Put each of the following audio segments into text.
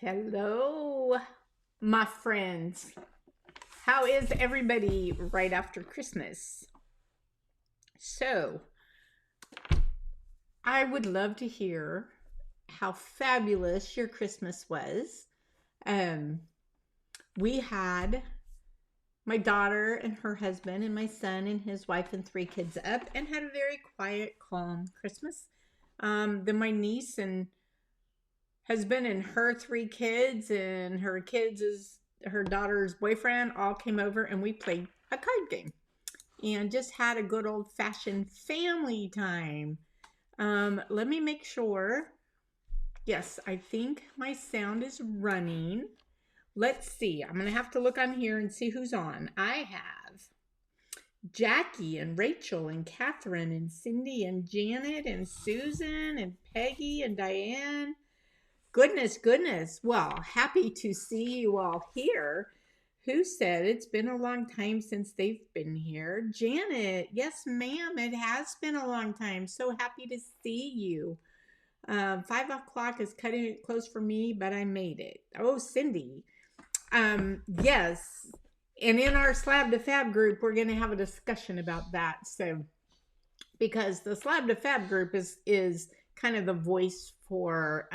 Hello, my friends. How is everybody right after Christmas? So, I would love to hear how fabulous your Christmas was. Um, we had my daughter and her husband, and my son and his wife and three kids up, and had a very quiet, calm Christmas. Then my niece and husband and her three kids and her daughter's boyfriend all came over, and we played a card game and just had a good old fashioned family time. Let me make sure. Yes, I think my sound is running. Let's see. I'm going to have to look on here and see who's on. I have Jackie and Rachel and Catherine and Cindy and Janet and Susan and Peggy and Diane. Goodness. Well, happy to see you all here. Who said it's been a long time since they've been here? Janet, yes, ma'am, it has been a long time. So happy to see you. 5 o'clock is cutting it close for me, but I made it. Oh, Cindy. Yes. And in our Slab to Fab group, we're going to have a discussion about that. So, because the Slab to Fab group is kind of the voice for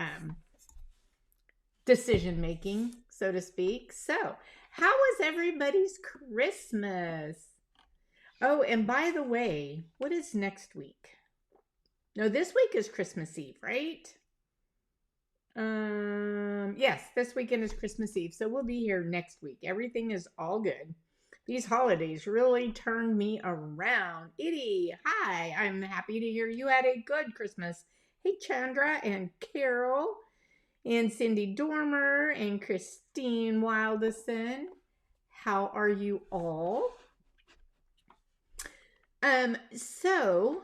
decision making, so to speak. So, how was everybody's Christmas? Oh, and by the way, what is next week? No, this week is Christmas Eve, right? Yes, this weekend is Christmas Eve, so we'll be here next week. Everything is all good. These holidays really turned me around. Edie, hi, I'm happy to hear you had a good Christmas. Hey, Chandra and Carol and Cindy Dormer and Christine Wildison. How are you all? So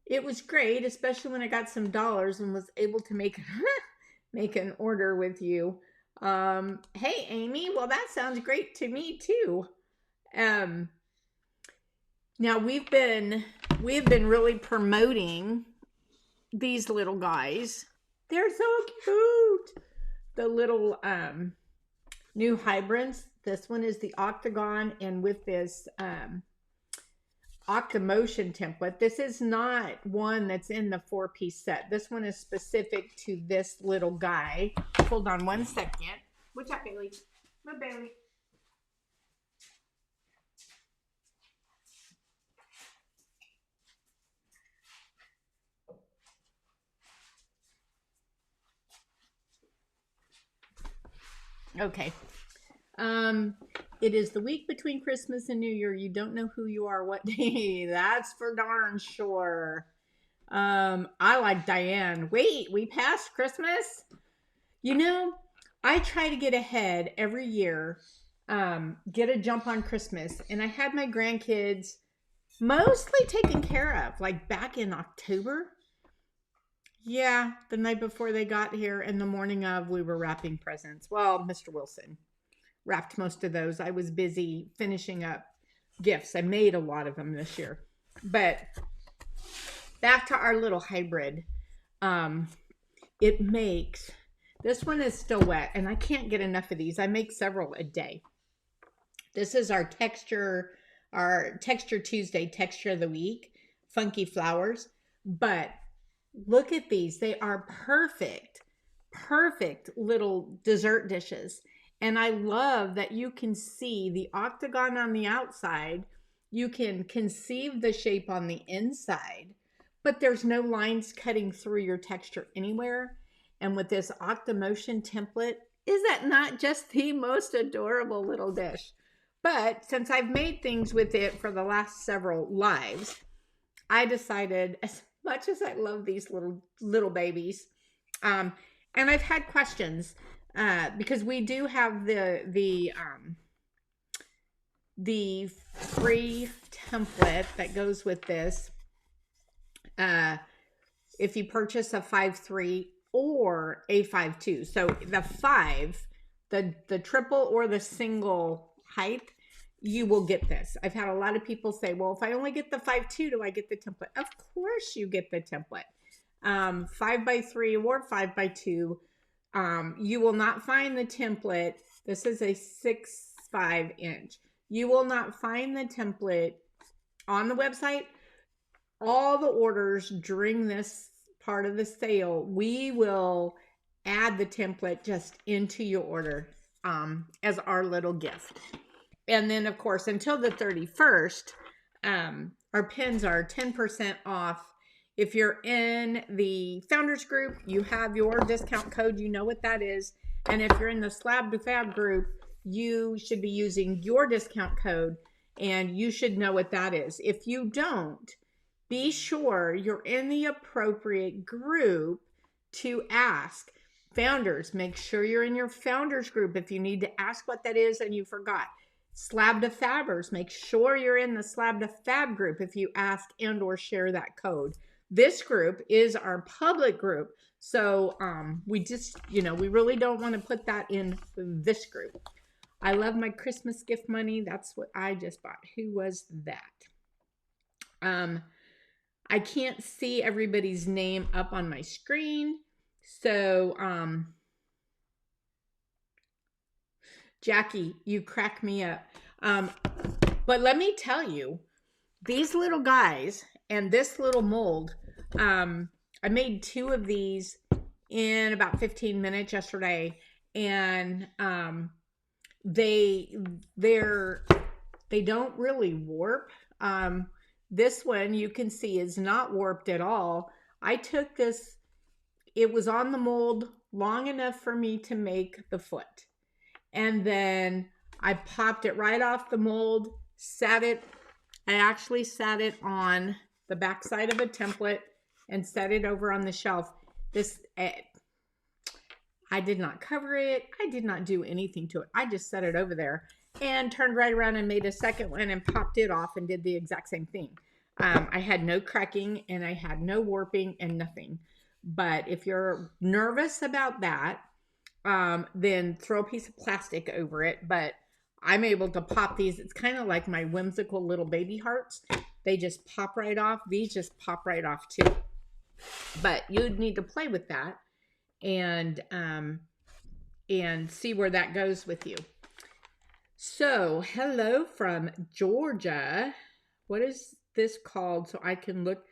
it was great, especially when I got some dollars and was able to make an order with you. Hey Amy, well that sounds great to me too. Now we've been really promoting these little guys. They're so cute. The little new hybrids. This one is the octagon, and with this Octamotion template. This is not one that's in the 4-piece set. This one is specific to this little guy. Hold on one second. What's up, Bailey? No, Bailey. Okay. It is the week between Christmas and New Year. You don't know who you are what day. That's for darn sure. I like Diane. Wait, we passed Christmas? You know, I try to get ahead every year, get a jump on Christmas. And I had my grandkids mostly taken care of, like back in October. Yeah, the night before they got here and the morning of, we were wrapping presents. Well, Mr. Wilson wrapped most of those. I was busy finishing up gifts. I made a lot of them this year. But back to our little hybrid. It makes, this one is still wet, and I can't get enough of these. I make several a day. This is our Texture Tuesday texture of the week, Funky Flowers. But look at these. They are perfect little dessert dishes. And I love that you can see the octagon on the outside. You can conceive the shape on the inside, but there's no lines cutting through your texture anywhere. And with this Octamotion template, is that not just the most adorable little dish? But since I've made things with it for the last several lives, I decided, as much as I love these little babies, and I've had questions, because we do have the free template that goes with this. If you purchase a 5.3 or a 5.2, so the 5, the triple or the single height, you will get this. I've had a lot of people say, well, if I only get the 5.2, do I get the template? Of course you get the template. 5x3 or 5x2. You will not find the template. This is a 6.5 inch. You will not find the template on the website. All the orders during this part of the sale, we will add the template just into your order as our little gift. And then, of course, until the 31st, our pins are 10% off. If you're in the founders group, you have your discount code. You know what that is. And if you're in the Slab to Fab group, you should be using your discount code, and you should know what that is. If you don't, be sure you're in the appropriate group to ask. Founders, make sure you're in your founders group if you need to ask what that is and you forgot. Slab to Fabbers, make sure you're in the Slab to Fab group if you ask and or share that code. This group is our public group, so we just, we really don't want to put that in this group. I love my Christmas gift money. That's what I just bought. Who was that? I can't see everybody's name up on my screen, so Jackie, you crack me up. But let me tell you, these little guys and this little mold, I made 2 of these in about 15 minutes yesterday, and they don't really warp. This one you can see is not warped at all. I took this, it was on the mold long enough for me to make the foot. And then I popped it right off the mold, I actually sat it on the back side of a template and set it over on the shelf. I did not cover it. I did not do anything to it. I just set it over there and turned right around and made a second one and popped it off and did the exact same thing. I had no cracking and I had no warping and nothing. But if you're nervous about that, then throw a piece of plastic over it. But I'm able to pop these. It's kind of like my whimsical little baby hearts. They just pop right off. These just pop right off too. But you'd need to play with that and see where that goes with you. So, hello from Georgia. What is this called so I can look?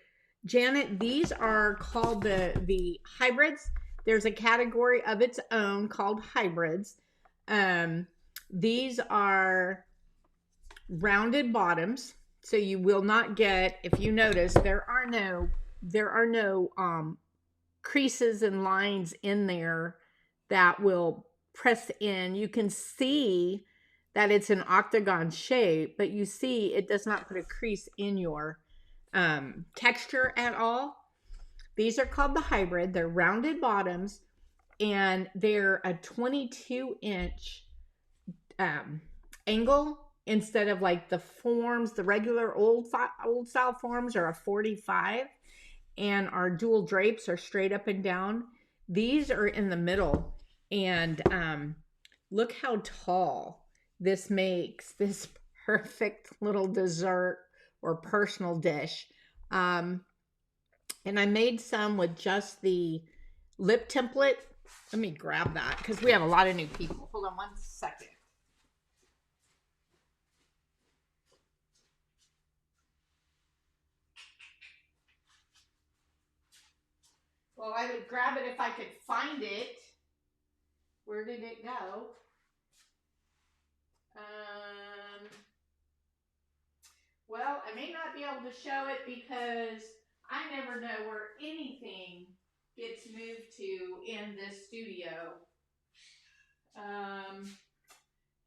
Janet, these are called the hybrids. There's a category of its own called hybrids. These are rounded bottoms, so you will not get, if you notice, there are no creases and lines in there that will press in. You can see that it's an octagon shape, but you see it does not put a crease in your texture at all. These are called the hybrid. They're rounded bottoms, and they're a 22-inch angle instead of like the forms, the regular old style forms are a 45, and our dual drapes are straight up and down. These are in the middle, and look how tall this makes this perfect little dessert or personal dish. And I made some with just the lip template. Let me grab that because we have a lot of new people. Hold on one second. Well, I would grab it if I could find it. Where did it go? Well, I may not be able to show it because I never know where anything gets moved to in this studio.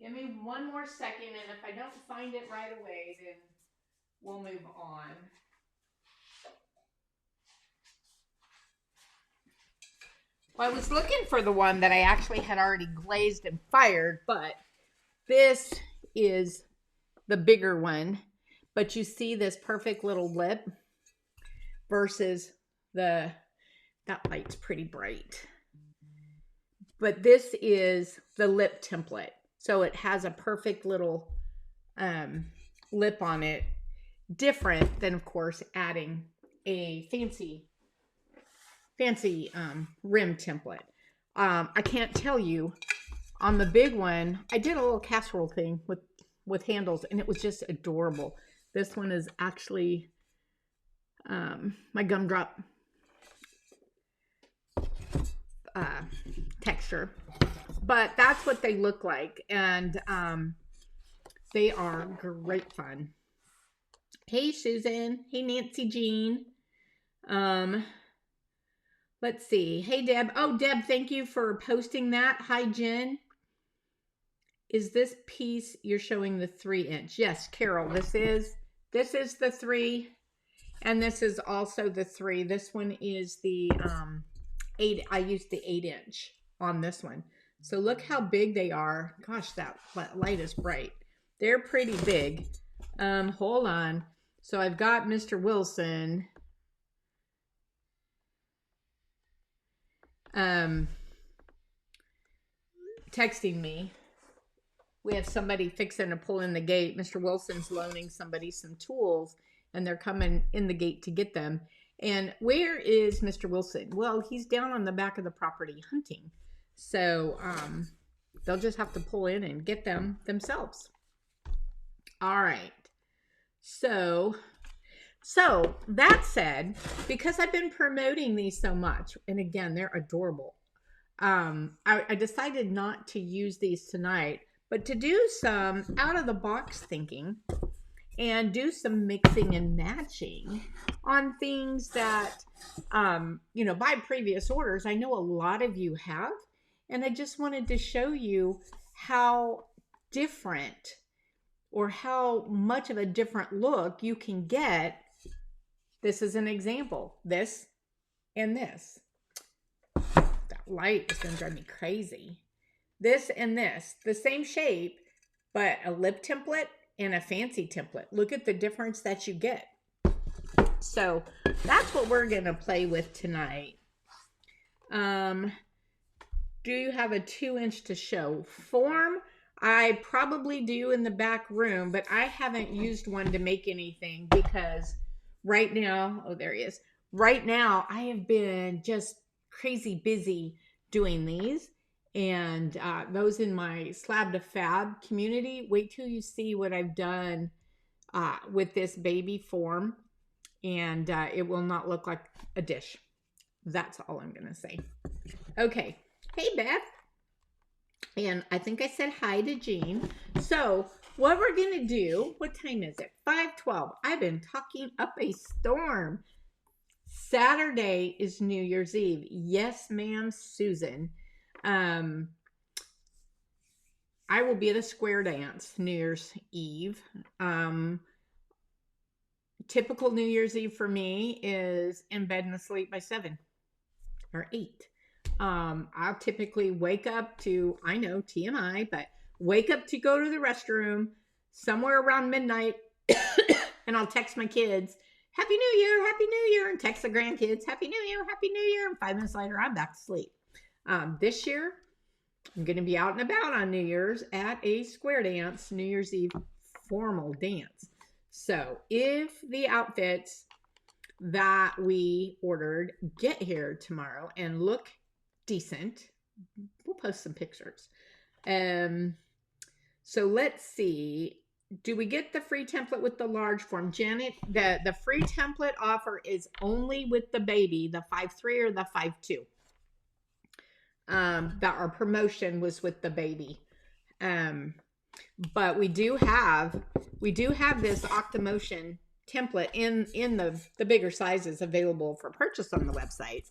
Give me one more second, and if I don't find it right away, then we'll move on. Well, I was looking for the one that I actually had already glazed and fired, but this is the bigger one. But you see this perfect little lip versus that light's pretty bright. But this is the lip template. So it has a perfect little lip on it. Different than, of course, adding a fancy rim template. I can't tell you. On the big one, I did a little casserole thing with handles, and it was just adorable. This one is actually my gumdrop texture, but that's what they look like, and they are great fun. Hey Susan, hey Nancy Jean. Let's see. Hey Deb. Oh Deb, thank you for posting that. Hi Jen. Is this piece you're showing the 3-inch? Yes, Carol, this is the 3, and this is also the 3. This one is the 8. I used the 8-inch on this one. So look how big they are. Gosh, that light is bright. They're pretty big. Hold on. So I've got Mr. Wilson texting me. We have somebody fixing to pull in the gate. Mr. Wilson's loaning somebody some tools, and they're coming in the gate to get them. And where is Mr. Wilson? Well, he's down on the back of the property hunting. So they'll just have to pull in and get them themselves. All right. So that said, because I've been promoting these so much, and again, they're adorable, I decided not to use these tonight, but to do some out-of-the-box thinking and do some mixing and matching on things that, by previous orders, I know a lot of you have, and I just wanted to show you how different or how much of a different look you can get. This is an example. This and this. That light is going to drive me crazy. This and this, the same shape, but a lip template and a fancy template. Look at the difference that you get. So that's what we're going to play with tonight. Do you have a 2-inch to show? Form, I probably do in the back room, but I haven't used one to make anything because right now, oh, there he is. Right now, I have been just crazy busy doing these. And those in my Slab to Fab community, wait till you see what I've done with this baby form. And it will not look like a dish. That's all I'm going to say. Okay. Hey, Beth. And I think I said hi to Jean. So what we're going to do, what time is it? 5:12. I've been talking up a storm. Saturday is New Year's Eve. Yes, ma'am, Susan. I will be at a square dance New Year's Eve. Typical New Year's Eve for me is in bed and asleep by 7 or 8. I'll typically wake up to, I know TMI, but wake up to go to the restroom somewhere around midnight and I'll text my kids, Happy New Year, Happy New Year, and text the grandkids, Happy New Year, Happy New Year, and 5 minutes later, I'm back to sleep. This year, I'm going to be out and about on New Year's at a square dance, New Year's Eve formal dance. So if the outfits that we ordered get here tomorrow and look decent, we'll post some pictures. So let's see. Do we get the free template with the large form? Janet, the free template offer is only with the baby, the 5'3" or the 5'2". That our promotion was with the baby. But we do have this Octomotion template in the bigger sizes available for purchase on the website.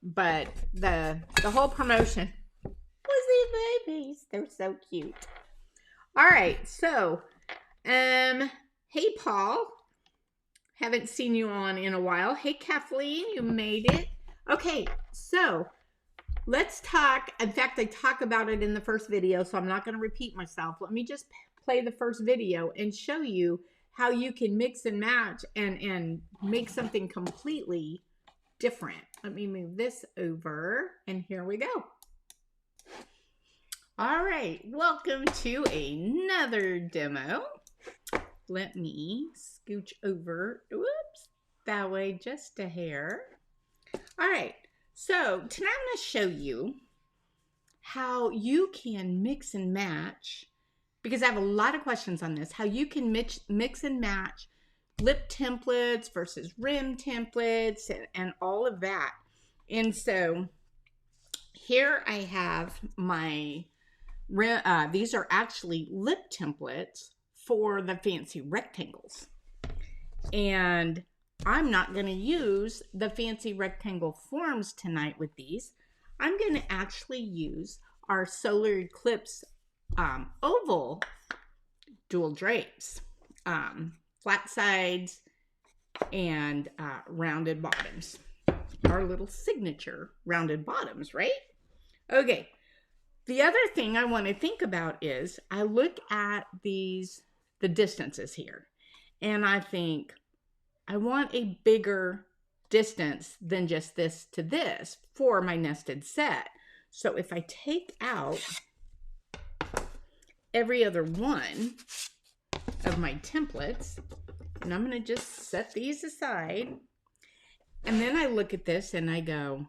But the whole promotion was the babies. They're so cute. All right, so hey Paul, haven't seen you on in a while. Hey Kathleen, you made it. Okay, so let's talk. In fact, I talk about it in the first video, so I'm not going to repeat myself. Let me just play the first video and show you how you can mix and match and make something completely different. Let me move this over, and here we go. All right, welcome to another demo. Let me scooch over, whoops, that way just a hair. All right, So tonight I'm going to show you how you can mix and match, because I have a lot of questions on this, how you can mix and match lip templates versus rim templates and all of that. And so here I have my, these are actually lip templates for the fancy rectangles. And I'm not going to use the fancy rectangle forms tonight with these. I'm going to actually use our solar eclipse oval dual drapes, flat sides and rounded bottoms. Our little signature rounded bottoms, right? Okay. The other thing I want to think about is I look at the distances here, and I think I want a bigger distance than just this to this for my nested set. So if I take out every other one of my templates, and I'm going to just set these aside, and then I look at this and I go,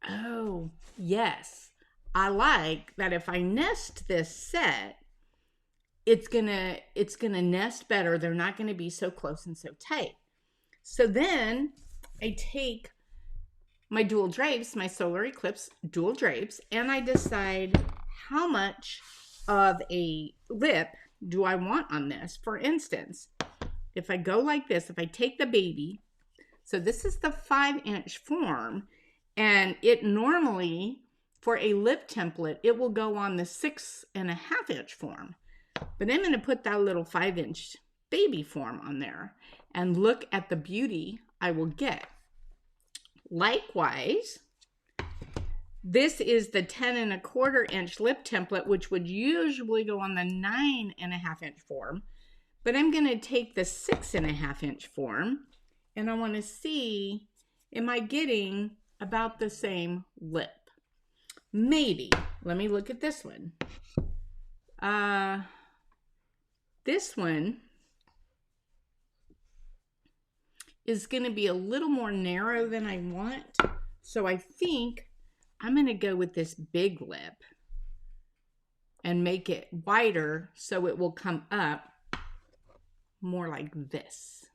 oh, yes, I like that if I nest this set, it's gonna nest better. They're not gonna be so close and so tight. So then I take my dual drapes, my solar eclipse dual drapes, and I decide how much of a lip do I want on this. For instance, if I go like this, if I take the baby, so this is the 5-inch form, and it normally, for a lip template, it will go on the 6.5-inch form. But I'm going to put that little 5-inch baby form on there and look at the beauty I will get. Likewise, this is the 10.25-inch lip template, which would usually go on the 9.5-inch form. But I'm going to take the 6.5-inch form, and I want to see, am I getting about the same lip? Maybe. Let me look at this one. This one is going to be a little more narrow than I want. So I think I'm going to go with this big lip and make it wider so it will come up more like this.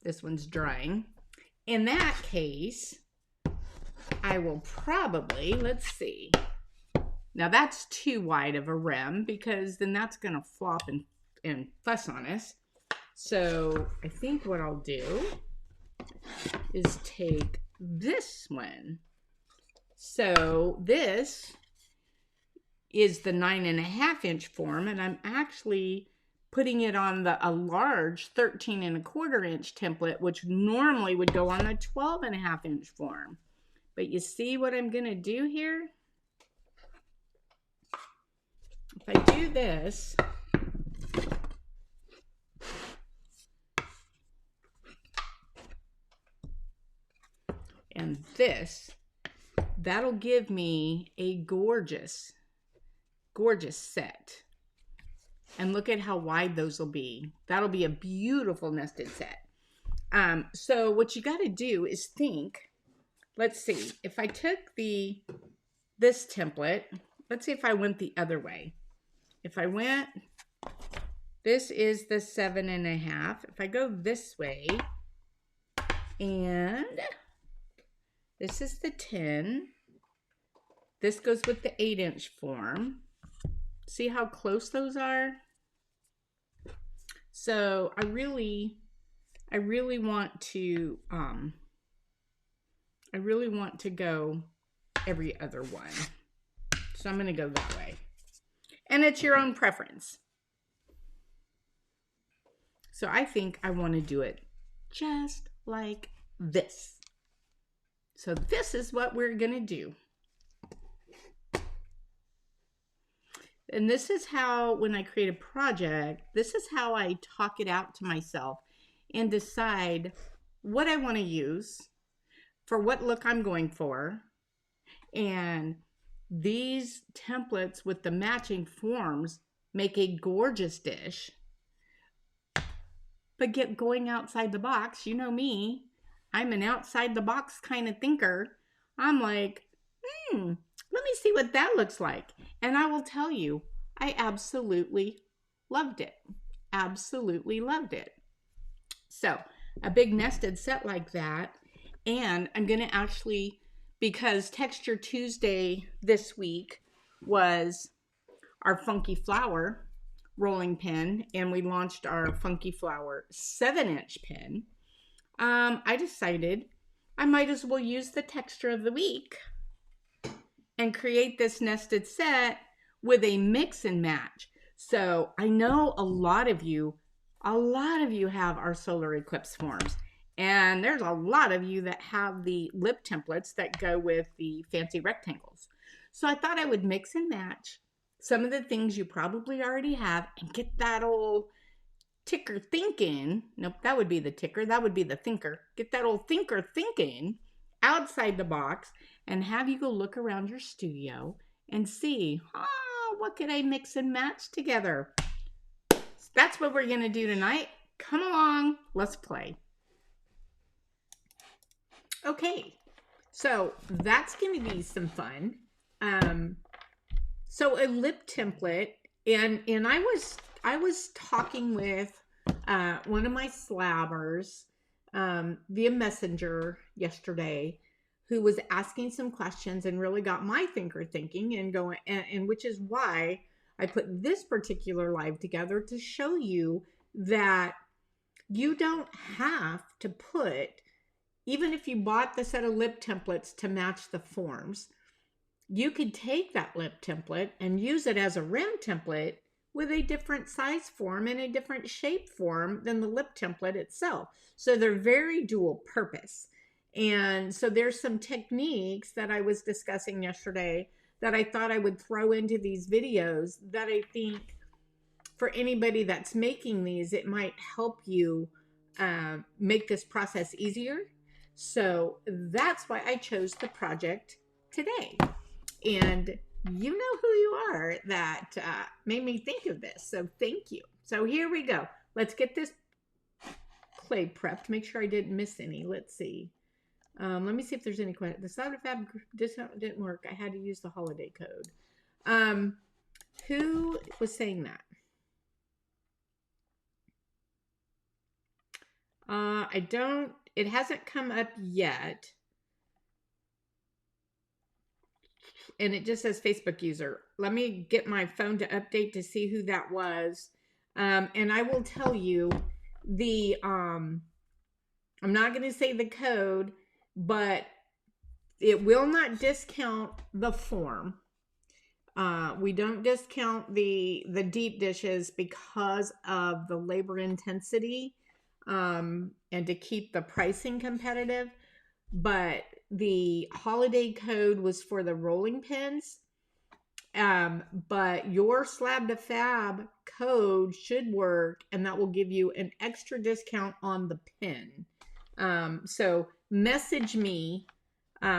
This one's drying. In that case, I will probably, let's see. Now that's too wide of a rim because then that's going to flop and fuss on us. So I think what I'll do is take this one. So this is the 9.5-inch form, and I'm actually putting it on a large 13.25-inch template, which normally would go on a 12.5-inch form. But you see what I'm going to do here? If I do this, and this, that'll give me a gorgeous, gorgeous set. And look at how wide those will be. That'll be a beautiful nested set. So what you got to do is think, let's see, if I took this template, let's see if I went the other way. If I went, this is the 7.5. If I go this way, and this is the 10. This goes with the 8-inch form. See how close those are? So I really want to go every other one. So I'm going to go that way. And it's your own preference. So I think I want to do it just like this. So this is what we're going to do. And this is how, when I create a project, this is how I talk it out to myself and decide what I want to use for what look I'm going for. And these templates with the matching forms make a gorgeous dish. But going outside the box, you know me, I'm an outside the box kind of thinker. I'm like, let me see what that looks like. And I will tell you, I absolutely loved it. Absolutely loved it. So, a big nested set like that. And I'm going to actually, because Texture Tuesday this week was our Funky Flower rolling pin, and we launched our Funky Flower 7-inch pin. I decided I might as well use the texture of the week and create this nested set with a mix and match. So I know a lot of you have our solar eclipse forms. And there's a lot of you that have the lip templates that go with the fancy rectangles. So I thought I would mix and match some of the things you probably already have and get that old ticker thinking. Nope, that would be the ticker. That would be the thinker. Get that old thinker thinking outside the box and have you go look around your studio and see, what could I mix and match together? So that's what we're going to do tonight. Come along, let's play. Okay, so that's going to be some fun. So a lip template, and I was talking with one of my slabbers via Messenger yesterday, who was asking some questions and really got my thinker thinking and going, and which is why I put this particular live together to show you that you don't have to put, even if you bought the set of lip templates to match the forms, you could take that lip template and use it as a rim template with a different size form and a different shape form than the lip template itself. So they're very dual purpose. And so there's some techniques that I was discussing yesterday that I thought I would throw into these videos that I think for anybody that's making these, it might help you make this process easier. So that's why I chose the project today. And you know who you are that made me think of this. So thank you. So here we go. Let's get this clay prepped. Make sure I didn't miss any. Let's see. Let me see if there's any questions. The Sound of Fab discount didn't work. I had to use the holiday code. Who was saying that? It hasn't come up yet. And it just says Facebook user. Let me get my phone to update to see who that was. And I will tell you I'm not going to say the code, but it will not discount the form. We don't discount the deep dishes because of the labor intensity and to keep the pricing competitive. But the holiday code was for the rolling pins. But your slab to fab code should work, and that will give you an extra discount on the pin. So message me,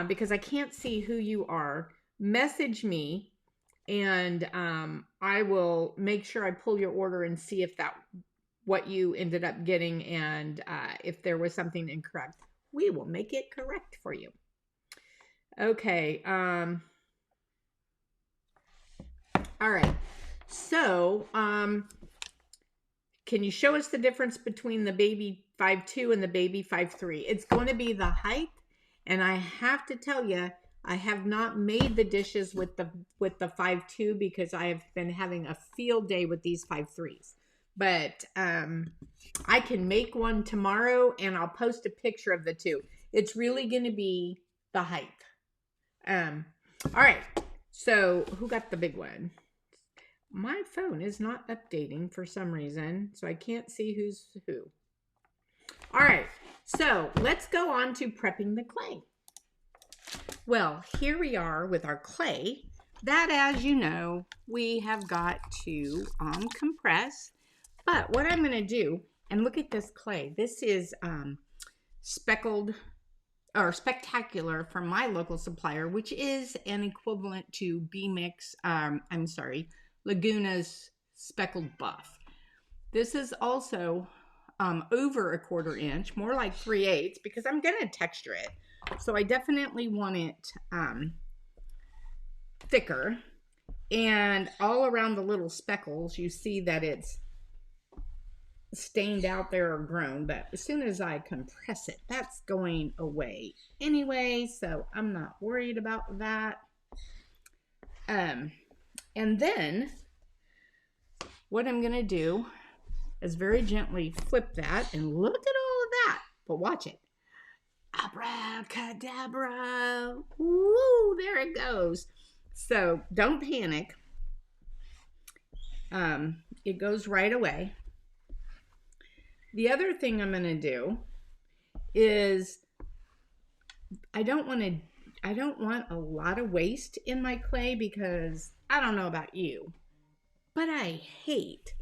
because I can't see who you are. Message me, and I will make sure I pull your order and see if that what you ended up getting, and if there was something incorrect, we will make it correct for you. Okay. All right. So, can you show us the difference between the baby 5'2" and the baby 5'3"? It's going to be the height, and I have to tell you, I have not made the dishes with the 5'2" because I have been having a field day with these 5'3s. But I can make one tomorrow, and I'll post a picture of the two. It's really going to be the height. All right. So who got the big one? My phone is not updating for some reason, so I can't see who's who. All right, so let's go on to prepping the clay. Well, here we are with our clay that, as you know, we have got to compress. But what I'm going to do, and look at this clay. This is speckled or spectacular from my local supplier, which is an equivalent to B-Mix, Laguna's speckled buff. This is also over a 1/4 inch, more like 3/8, because I'm going to texture it. So I definitely want it thicker. And all around the little speckles, you see that it's stained out there or grown, but as soon as I compress it, that's going away anyway, so I'm not worried about that. And then what I'm gonna do is very gently flip that, and look at all of that, but watch it. Abracadabra, woo, there it goes. So don't panic. It goes right away. The other thing I'm going to do is I don't want a lot of waste in my clay, because I don't know about you, but I hate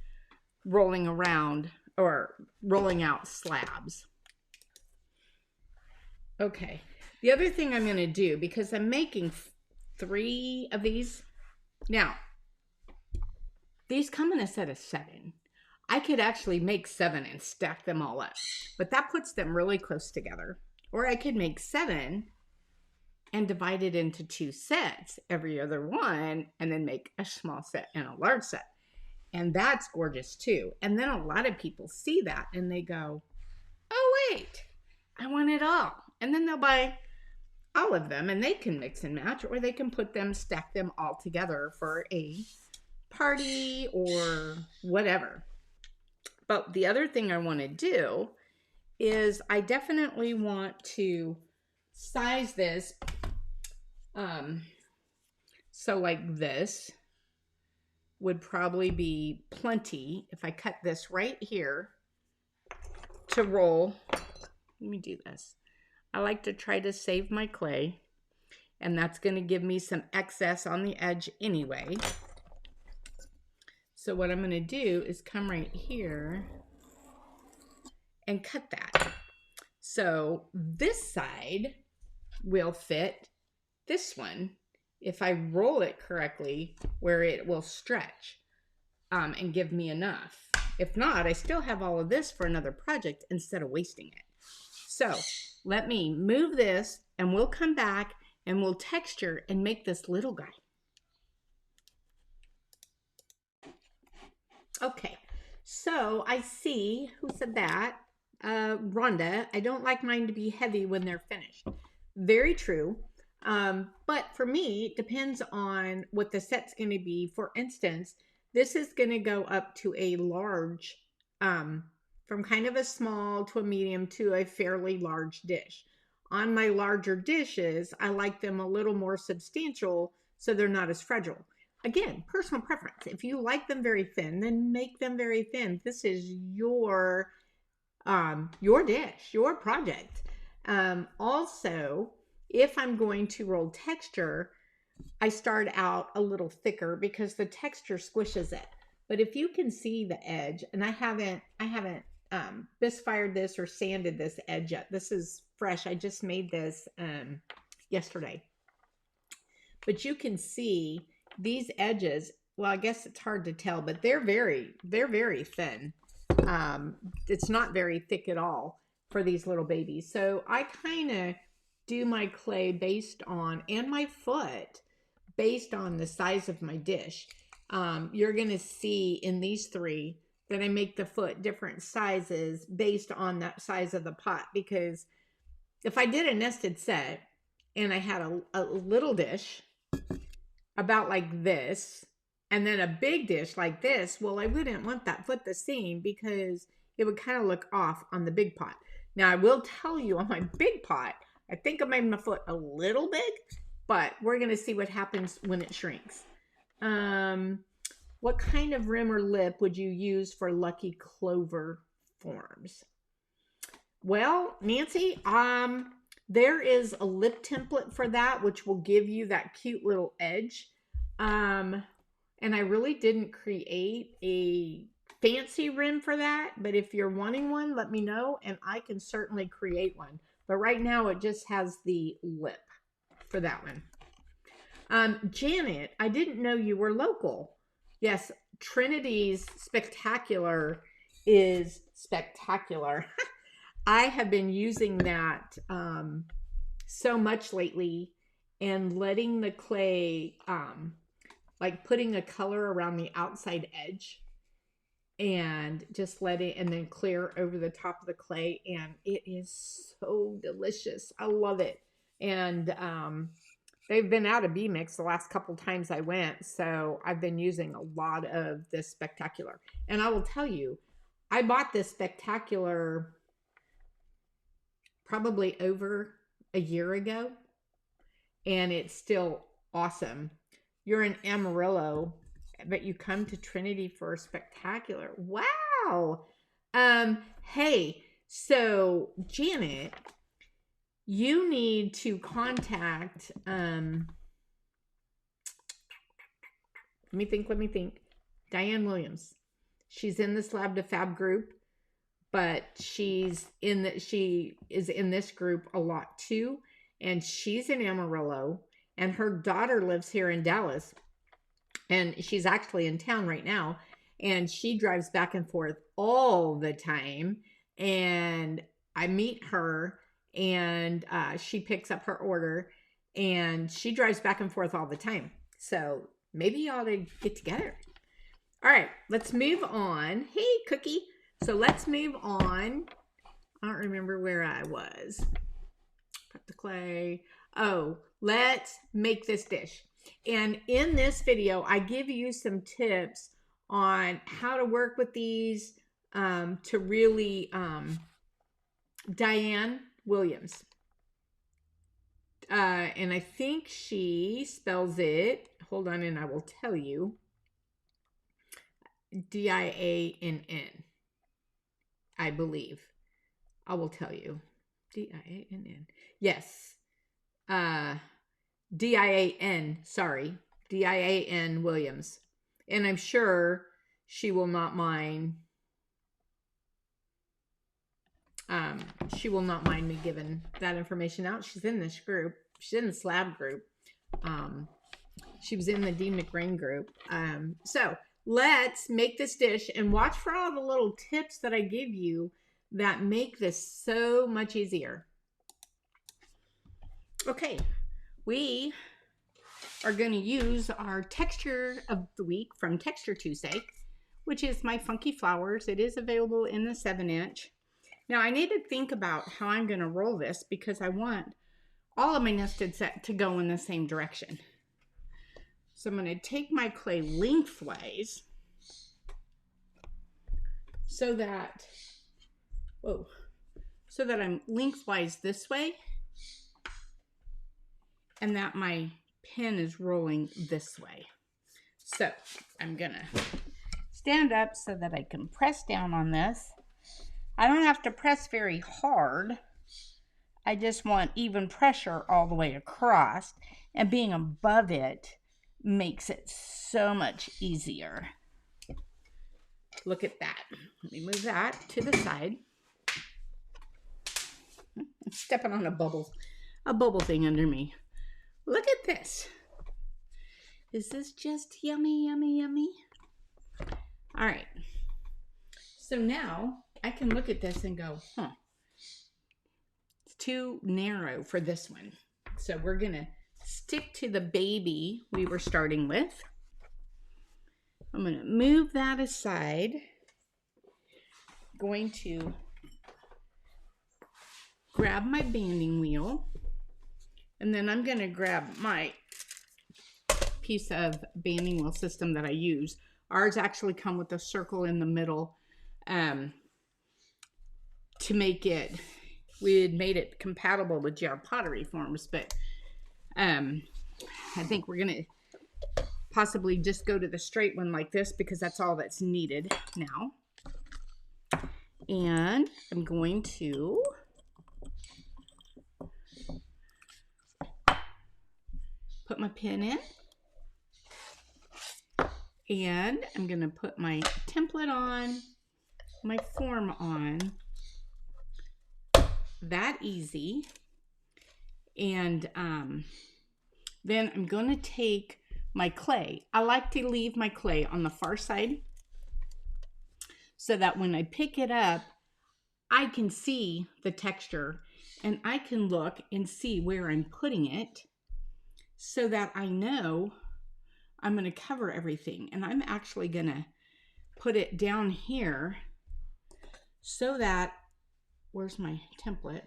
rolling around or rolling out slabs. Okay. The other thing I'm going to do, because I'm making 3 of these. Now, these come in a set of 7. I could actually make 7 and stack them all up, but that puts them really close together. Or I could make 7 and divide it into 2 sets, every other one, and then make a small set and a large set. And that's gorgeous too. And then a lot of people see that and they go, oh wait, I want it all. And then they'll buy all of them, and they can mix and match, or they can put them, stack them all together for a party or whatever. But the other thing I want to do is I definitely want to size this. So like this would probably be plenty if I cut this right here to roll. Let me do this. I like to try to save my clay, and that's going to give me some excess on the edge anyway. So what I'm going to do is come right here and cut that. So this side will fit this one if I roll it correctly, where it will stretch and give me enough. If not, I still have all of this for another project instead of wasting it. So let me move this, and we'll come back and we'll texture and make this little guy. Okay, so I see, who said that? Rhonda, I don't like mine to be heavy when they're finished. Very true. But for me, it depends on what the set's going to be. For instance, this is going to go up to a large, from kind of a small to a medium to a fairly large dish. On my larger dishes, I like them a little more substantial so they're not as fragile. Again, personal preference. If you like them very thin, then make them very thin. This is your dish, your project. Also, if I'm going to roll texture, I start out a little thicker because the texture squishes it. But if you can see the edge, and I haven't bisfired this or sanded this edge yet. This is fresh. I just made this yesterday. But you can see these edges, well, I guess it's hard to tell, but they're very thin. It's not very thick at all for these little babies. So I kind of do my clay based on, and my foot, based on the size of my dish. You're going to see in these 3 that I make the foot different sizes based on that size of the pot. Because if I did a nested set and I had a little dish about like this, and then a big dish like this, well, I wouldn't want that foot the same, because it would kind of look off on the big pot. Now, I will tell you, on my big pot, I think I made my foot a little big, but we're going to see what happens when it shrinks. What kind of rim or lip would you use for Lucky Clover forms? Well, Nancy, there is a lip template for that, which will give you that cute little edge. And I really didn't create a fancy rim for that, but if you're wanting one, let me know, and I can certainly create one. But right now, it just has the lip for that one. Janet, I didn't know you were local. Yes, Trinity's Spectacular is spectacular. I have been using that so much lately, and letting the clay, like putting a color around the outside edge and just let it, and then clear over the top of the clay, and it is so delicious. I love it. And they've been out of B mix the last couple times I went, so I've been using a lot of this spectacular. And I will tell you, I bought this spectacular probably over a year ago, and it's still awesome. You're in Amarillo, but you come to Trinity for a spectacular. Wow. Hey, so Janet, you need to contact let me think. Diane Williams. She's in the Slab to Fab group, but she is in this group a lot too, and she's in Amarillo, and her daughter lives here in Dallas, and she's actually in town right now, and she drives back and forth all the time, and I meet her, and she picks up her order, and she drives back and forth all the time. So maybe you ought to get together. All right, let's move on. Hey, Cookie. So let's move on. I don't remember where I was. Prep the clay. Oh, let's make this dish. And in this video, I give you some tips on how to work with these to really, Diane Williams. And I think she spells it, hold on and I will tell you, D-I-A-N-N, I believe. I will tell you. D-I-A-N-N. Yes. D-I-A-N, sorry. D-I-A-N Williams. And I'm sure she will not mind. She will not mind me giving that information out. She's in this group. She's in the Slab group. She was in the D. McRain group. So let's make this dish and watch for all the little tips that I give you that make this so much easier. Okay, we are going to use our texture of the week from Texture Tuesday, which is my Funky Flowers. It is available in the 7-inch. Now I need to think about how I'm going to roll this because I want all of my nested set to go in the same direction. So I'm going to take my clay lengthwise so that, so that I'm lengthwise this way and that my pin is rolling this way. So I'm going to stand up so that I can press down on this. I don't have to press very hard. I just want even pressure all the way across, and being above it makes it so much easier. Look at that. Let me move that to the side. I'm stepping on a bubble thing under me. Look at this. Is this just yummy, yummy, yummy? All right. So now I can look at this and go, it's too narrow for this one. So we're going to stick to the baby we were starting with. I'm going to move that aside. Going to grab my banding wheel. And then I'm going to grab my piece of banding wheel system that I use. Ours actually come with a circle in the middle. To make it, we had made it compatible with jar pottery forms, but I think we're gonna possibly just go to the straight one like this because that's all that's needed now. And I'm going to put my pin in, and I'm gonna put my template on, my form on. That easy. And then I'm going to take my clay. I like to leave my clay on the far side so that when I pick it up, I can see the texture and I can look and see where I'm putting it so that I know I'm going to cover everything. And I'm actually going to put it down here so that, where's my template?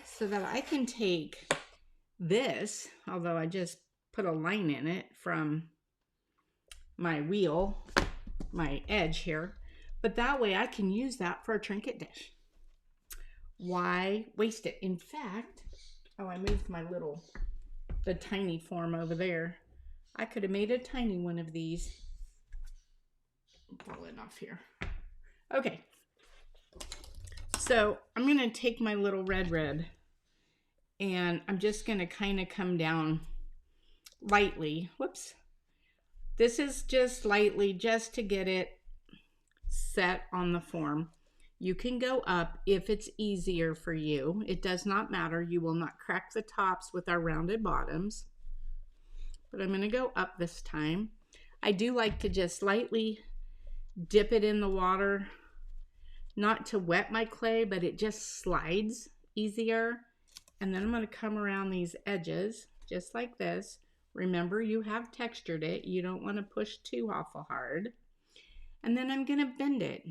So that I can take this, although I just put a line in it from my wheel, my edge here, but that way I can use that for a trinket dish. Why waste it? In fact, oh, I moved my the tiny form over there. I could have made a tiny one of these. Pull it off here. Okay. So I'm going to take my little red and I'm just going to kind of come down lightly. Whoops. This is just lightly just to get it set on the form. You can go up if it's easier for you. It does not matter. You will not crack the tops with our rounded bottoms. But I'm going to go up this time. I do like to just lightly dip it in the water, not to wet my clay, but it just slides easier. And then I'm going to come around these edges just like this. Remember, you have textured it. You don't want to push too awful hard. And then I'm going to bend it.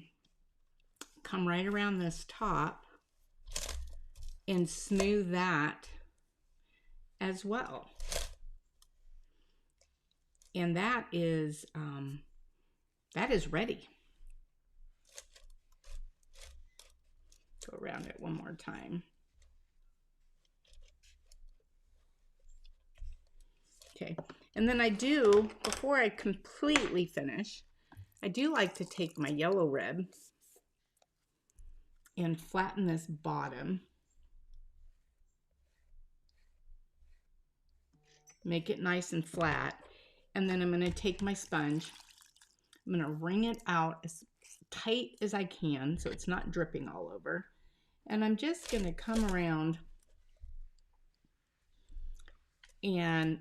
Come right around this top and smooth that as well. And that is ready. Go around it one more time. Okay, and then I do, before I completely finish, I do like to take my yellow red and flatten this bottom. Make it nice and flat. And then I'm going to take my sponge. I'm going to wring it out as tight as I can so it's not dripping all over. And I'm just going to come around and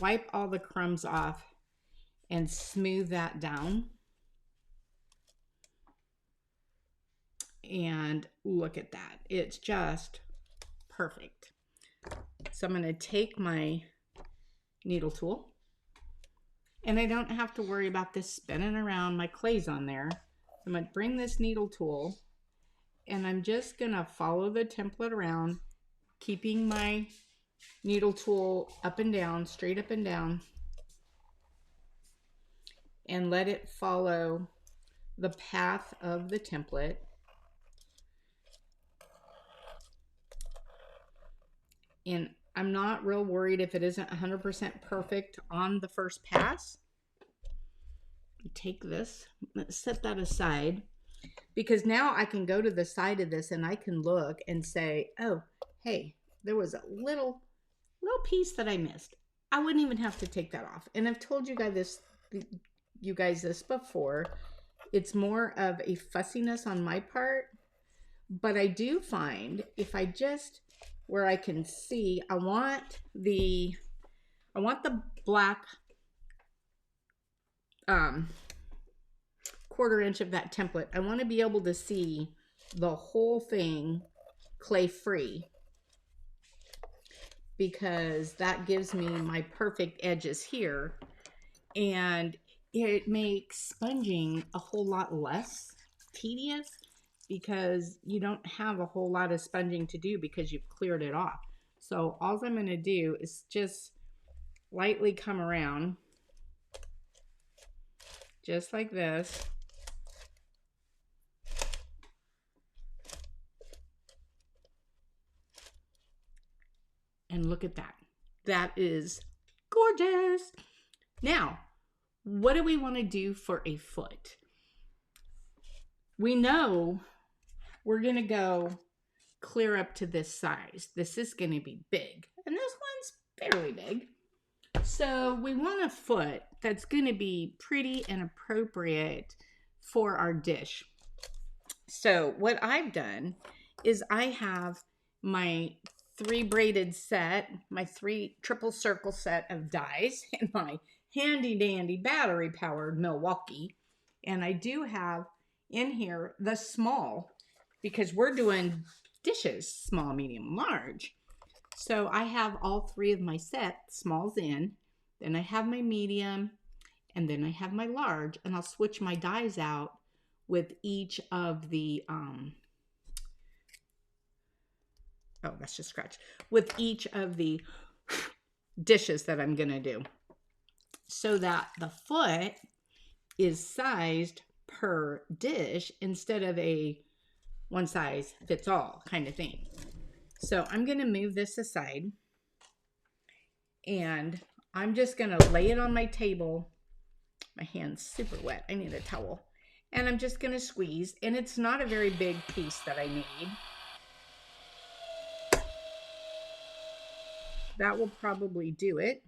wipe all the crumbs off and smooth that down. And look at that. It's just perfect. So I'm going to take my needle tool, and I don't have to worry about this spinning around. My clay's on there. I'm going to bring this needle tool, and I'm just going to follow the template around, keeping my needle tool up and down, straight up and down, and let it follow the path of the template. And I'm not real worried if it isn't 100% perfect on the first pass. Take this, let's set that aside, because now I can go to the side of this and I can look and say, oh, hey, there was a little piece that I missed. I wouldn't even have to take that off. And I've told you guys this before. It's more of a fussiness on my part, but I do find if I just, where I can see, I want the black 1/4 inch of that template. I want to be able to see the whole thing clay free, because that gives me my perfect edges here, and it makes sponging a whole lot less tedious because you don't have a whole lot of sponging to do because you've cleared it off. So all I'm going to do is just lightly come around just like this. And look at that. That is gorgeous. Now, what do we want to do for a foot? We know we're going to go clear up to this size. This is going to be big, and this one's fairly big. So we want a foot that's going to be pretty and appropriate for our dish. So what I've done is I have my 3 braided set, my 3 triple circle set of dies, and my handy dandy battery powered Milwaukee. And I do have in here the small, because we're doing dishes, small, medium, large. So I have all three of my smalls in, then I have my medium, and then I have my large, and I'll switch my dies out with each of the, oh, that's just scratch, with each of the dishes that I'm gonna do, so that the foot is sized per dish instead of a one size fits all kind of thing. So I'm gonna move this aside, and I'm just gonna lay it on my table. My hand's super wet, I need a towel. And I'm just gonna squeeze, and it's not a very big piece that I need. That will probably do it.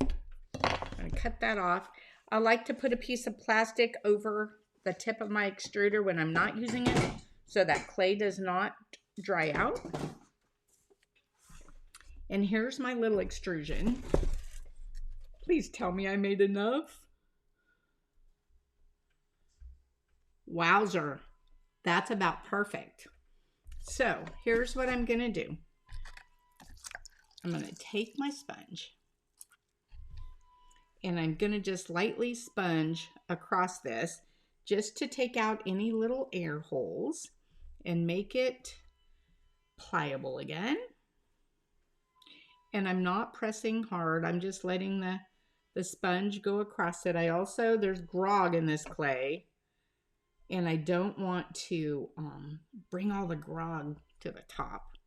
I'm gonna cut that off. I like to put a piece of plastic over the tip of my extruder when I'm not using it, so that clay does not dry out. And here's my little extrusion. Please tell me I made enough. Wowzer, that's about perfect. So here's what I'm gonna do. I'm gonna take my sponge, and I'm gonna just lightly sponge across this just to take out any little air holes and make it pliable again. And I'm not pressing hard, I'm just letting the sponge go across it. There's grog in this clay, and I don't want to bring all the grog to the top,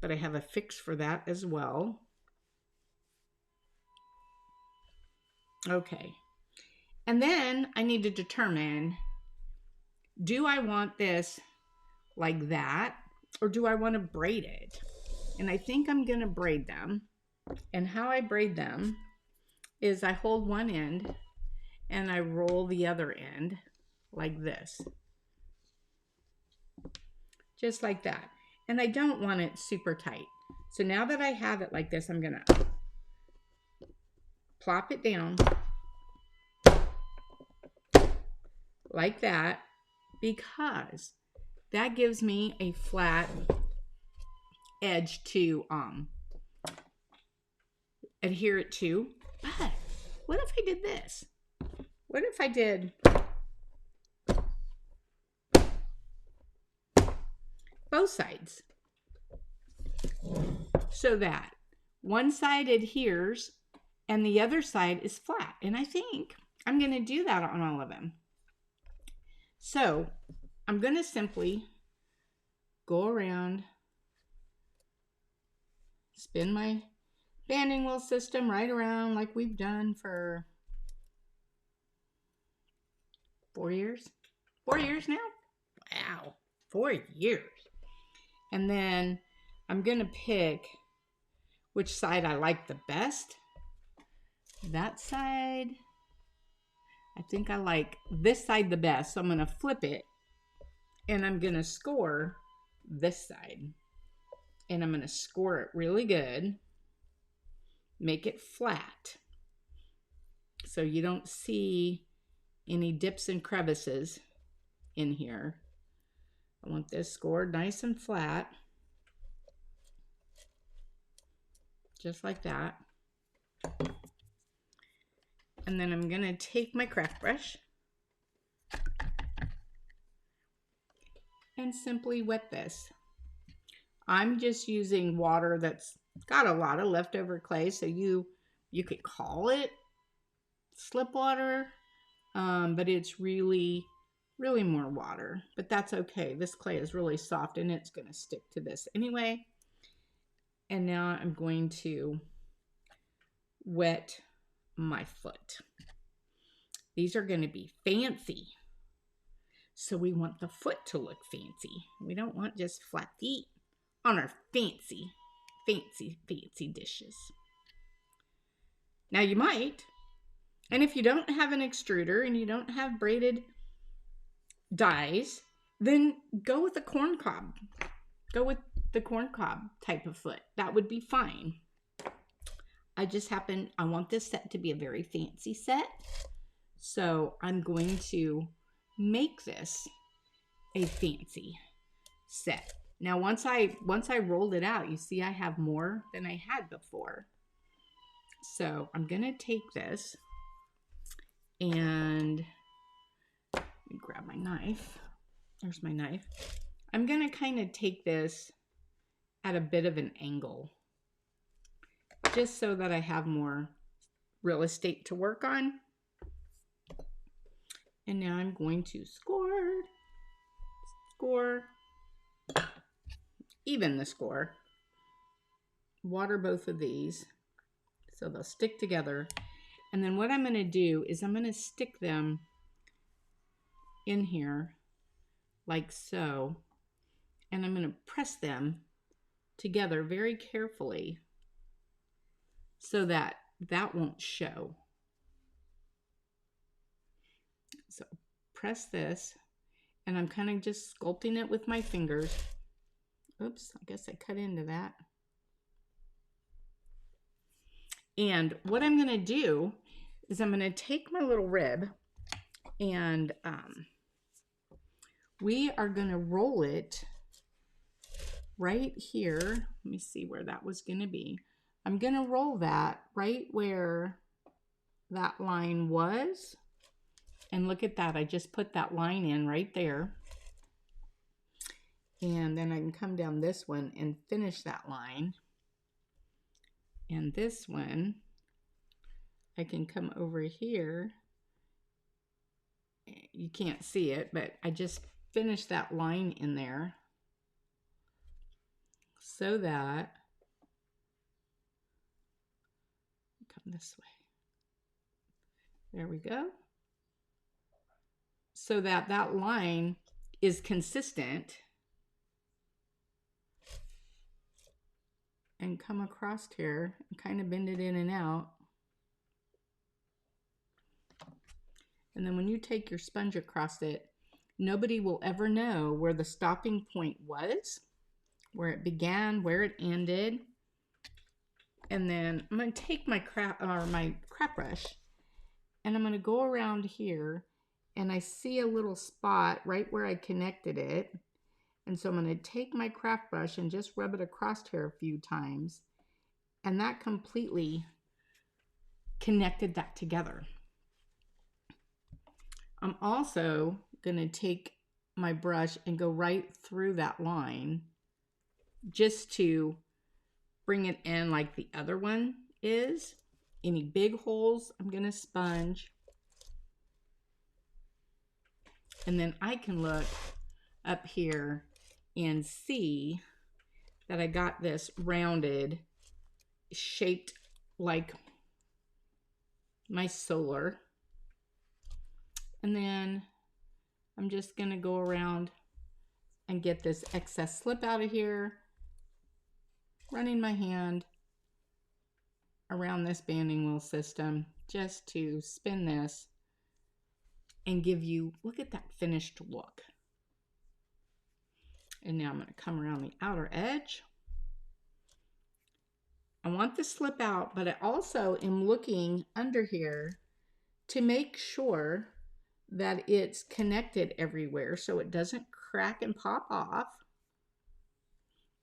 but I have a fix for that as well. Okay, and then I need to determine, do I want this like that, or do I want to braid it? And I think I'm gonna braid them. And how I braid them is I hold one end and I roll the other end like this, just like that. And I don't want it super tight. So now that I have it like this, I'm gonna plop it down like that, because that gives me a flat edge to adhere it to. But what if I did this? What if I did both sides, so that one side adheres and the other side is flat? And I think I'm going to do that on all of them. So I'm going to simply go around, spin my banding wheel system right around like we've done for 4 years. 4 years now? Wow, 4 years. And then I'm going to pick which side I like the best. That side. I think I like this side the best, so I'm going to flip it, and I'm going to score this side. And I'm going to score it really good. Make it flat, so you don't see any dips and crevices in here. I want this scored nice and flat, just like that. And then I'm going to take my craft brush and simply wet this. I'm just using water that's got a lot of leftover clay, so you could call it slip water, but it's really more water. But that's okay. This clay is really soft, and it's going to stick to this anyway. And now I'm going to wet my foot. These are going to be fancy, so we want the foot to look fancy. We don't want just flat feet on our fancy dishes. Now you might, and if you don't have an extruder and you don't have braided dies, then go with the corn cob. Go with the corn cob type of foot. That would be fine. I want this set to be a very fancy set. So I'm going to make this a fancy set. Now, once I rolled it out, you see I have more than I had before. So I'm going to take this and let me grab my knife. There's my knife. I'm going to kind of take this at a bit of an angle, just so that I have more real estate to work on. And now I'm going to score, even the score, water both of these so they'll stick together. And then what I'm going to do is I'm going to stick them in here like so, and I'm going to press them together very carefully so that that won't show. So press this, and I'm kind of just sculpting it with my fingers. Oops, I guess I cut into that. And what I'm going to do is I'm going to take my little rib, and we are going to roll it right here. Let me see where that was going to be. I'm going to roll that right where that line was. And look at that. I just put that line in right there. And then I can come down this one and finish that line. And this one, I can come over here. You can't see it, but I just finished that line in there so that, come this way. There we go. So that that line is consistent and come across here and kind of bend it in and out. And then when you take your sponge across it, nobody will ever know where the stopping point was, where it began, where it ended. And then I'm going to take my craft brush, and I'm going to go around here, and I see a little spot right where I connected it. And so I'm going to take my craft brush and just rub it across here a few times. And that completely connected that together. I'm also going to take my brush and go right through that line just to bring it in like the other one is. Any big holes, I'm going to sponge. And then I can look up here and see that I got this rounded, shaped like my solar. And then I'm just going to go around and get this excess slip out of here, running my hand around this banding wheel system just to spin this and give you, look at that finished look. And now I'm going to come around the outer edge. I want the slip out, but I also am looking under here to make sure that it's connected everywhere so it doesn't crack and pop off.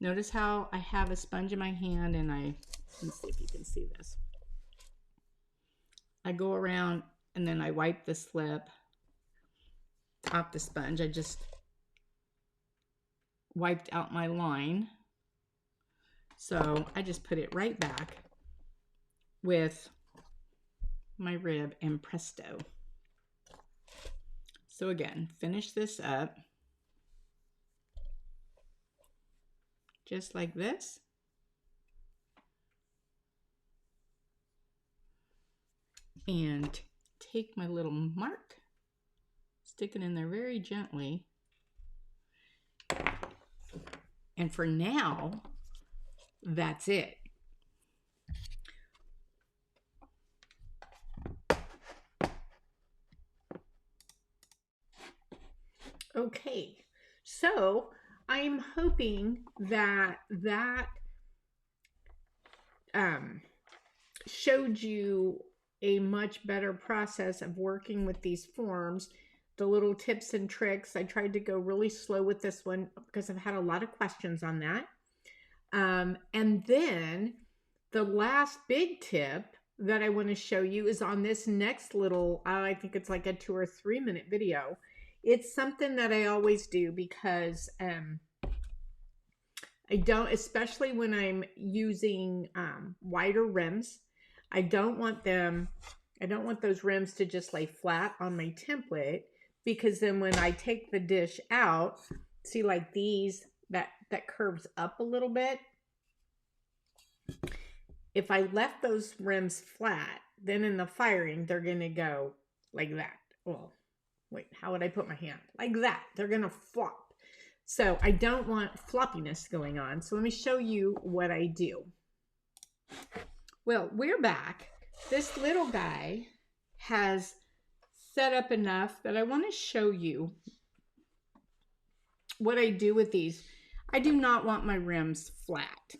Notice how I have a sponge in my hand, and let me see if you can see this. I go around and then I wipe the slip off the sponge. I just wiped out my line. So I just put it right back with my rib, and presto. So again, finish this up just like this. And take my little mark, stick it in there very gently. And for now, that's it. Okay, so I'm hoping that that showed you a much better process of working with these forms. The little tips and tricks. I tried to go really slow with this one because I've had a lot of questions on that. And then the last big tip that I want to show you is on this next little, I think it's like a 2 or 3 minute video. It's something that I always do because I don't, especially when I'm using wider rims, I don't want those rims to just lay flat on my template, because then when I take the dish out, see like these, that curves up a little bit. If I left those rims flat, then in the firing, they're going to go like that. Well, wait, how would I put my hand? Like that. They're going to flop. So I don't want floppiness going on. So let me show you what I do. Well, we're back. This little guy has set up enough that I want to show you what I do with these. I do not want my rims flat.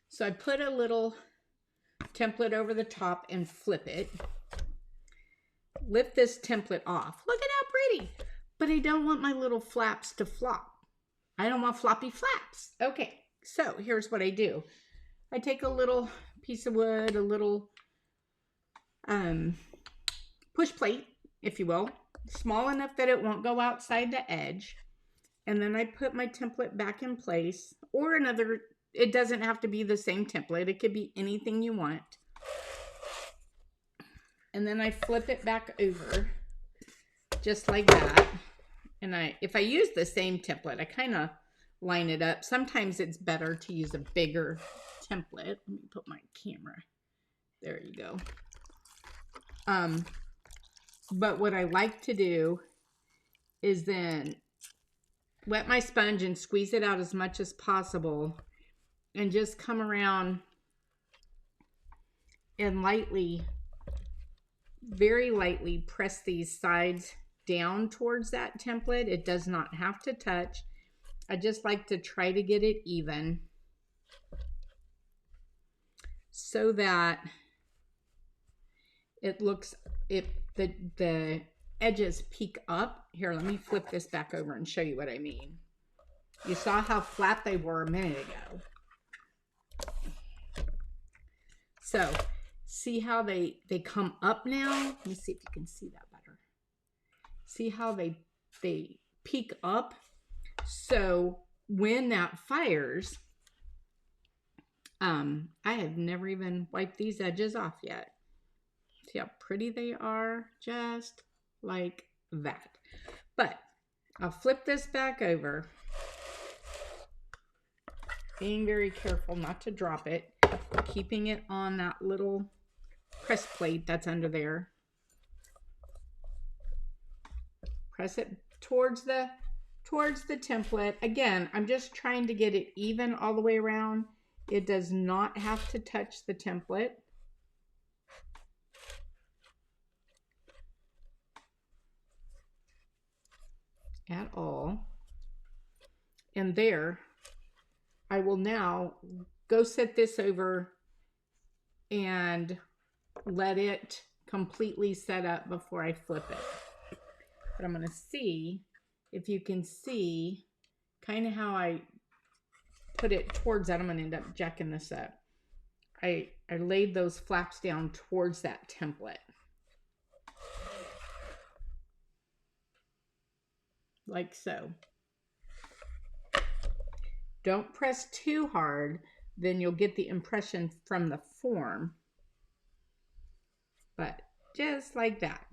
So I put a little template over the top and flip it. Lift this template off. Look at how pretty. But I don't want my little flaps to flop. I don't want floppy flaps. Okay, so here's what I do. I take a little piece of wood, a little push plate, if you will, small enough that it won't go outside the edge. And then I put my template back in place, or another, it doesn't have to be the same template. It could be anything you want. And then I flip it back over just like that. And if I use the same template, I kind of line it up. Sometimes it's better to use a bigger template. Let me put my camera. There you go. But what I like to do is then wet my sponge and squeeze it out as much as possible, and just come around and lightly, very lightly press these sides down towards that template. It does not have to touch. I just like to try to get it even so that it looks, the edges peek up. Here, let me flip this back over and show you what I mean. You saw how flat they were a minute ago. So see how they come up now? Let me see if you can see that better. See how they peek up? So when that fires, I have never even wiped these edges off yet. See how pretty they are? Just like that. But I'll flip this back over, being very careful not to drop it, keeping it on that little press plate that's under there. Press it towards the template. Again, I'm just trying to get it even all the way around. It does not have to touch the template. At all. And there, I will now go set this over and let it completely set up before I flip it. But I'm going to see if you can see kind of how I put it towards that. I'm going to end up jacking this up. I laid those flaps down towards that template. Like so. Don't press too hard, then you'll get the impression from the form. But just like that.